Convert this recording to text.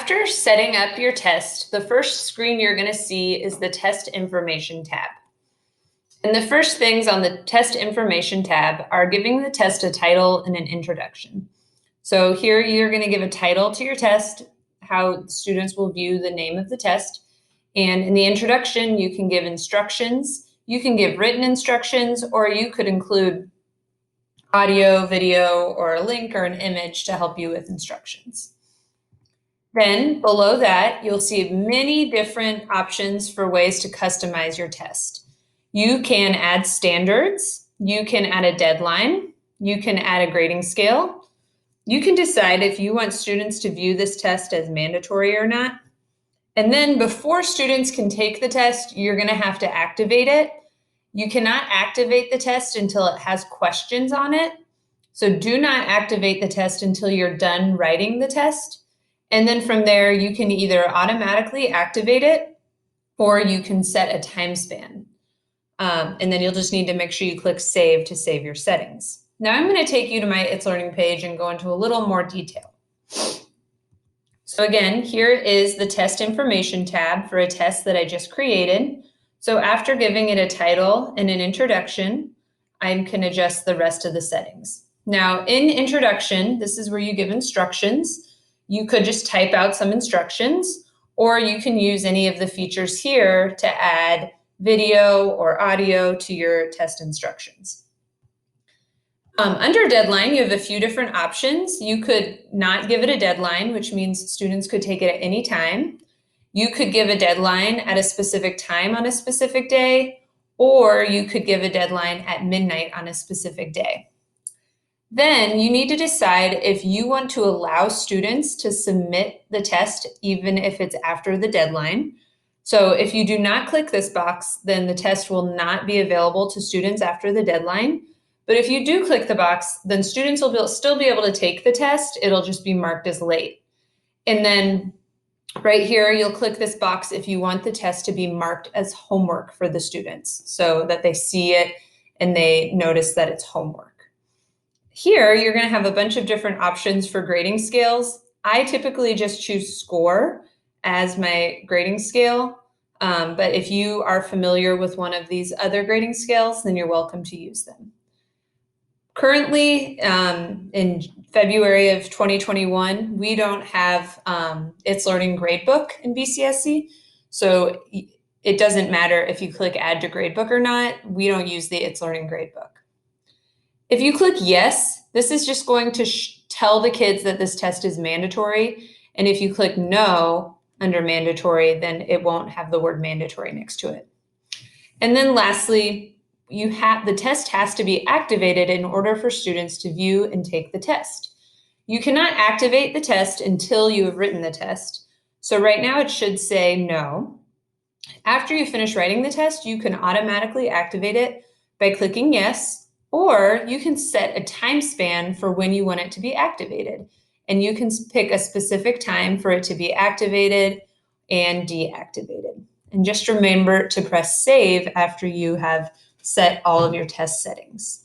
After setting up your test, the first screen you're going to see is the Test Information tab. And the first things on the Test Information tab are giving the test a title and an introduction. So here you're going to give a title to your test, how students will view the name of the test. And in the introduction, you can give instructions, you can give written instructions, or you could include audio, video, or a link or an image to help you with instructions. Then below that, you'll see many different options for ways to customize your test. You can add standards, you can add a deadline, you can add a grading scale. You can decide if you want students to view this test as mandatory or not. And then before students can take the test, you're going to have to activate it. You cannot activate the test until it has questions on it. So do not activate the test until you're done writing the test. And then from there, you can either automatically activate it or you can set a time span. And then you'll just need to make sure you click Save to save your settings. Now I'm going to take you to my It's Learning page and go into a little more detail. So again, here is the Test Information tab for a test that I just created. So after giving it a title and an introduction, I can adjust the rest of the settings. Now in Introduction, this is where you give instructions. You could just type out some instructions, or you can use any of the features here to add video or audio to your test instructions. Under deadline, you have a few different options. You could not give it a deadline, which means students could take it at any time. You could give a deadline at a specific time on a specific day, or you could give a deadline at midnight on a specific day. Then you need to decide if you want to allow students to submit the test even if it's after the deadline. So if you do not click this box, then the test will not be available to students after the deadline. But if you do click the box, then students will still be able to take the test. It'll just be marked as late. And then right here, you'll click this box if you want the test to be marked as homework for the students so that they see it and they notice that it's homework. Here, you're going to have a bunch of different options for grading scales. I typically just choose score as my grading scale, but if you are familiar with one of these other grading scales, then you're welcome to use them. Currently, in February of 2021, we don't have It's Learning Gradebook in BCSC, so it doesn't matter if you click Add to Gradebook or not. We don't use the It's Learning Gradebook. If you click yes, this is just going to tell the kids that this test is mandatory. And if you click no under mandatory, then it won't have the word mandatory next to it. And then lastly, the test has to be activated in order for students to view and take the test. You cannot activate the test until you have written the test. So right now it should say no. After you finish writing the test, you can automatically activate it by clicking yes. Or you can set a time span for when you want it to be activated. And you can pick a specific time for it to be activated and deactivated. And just remember to press save after you have set all of your test settings.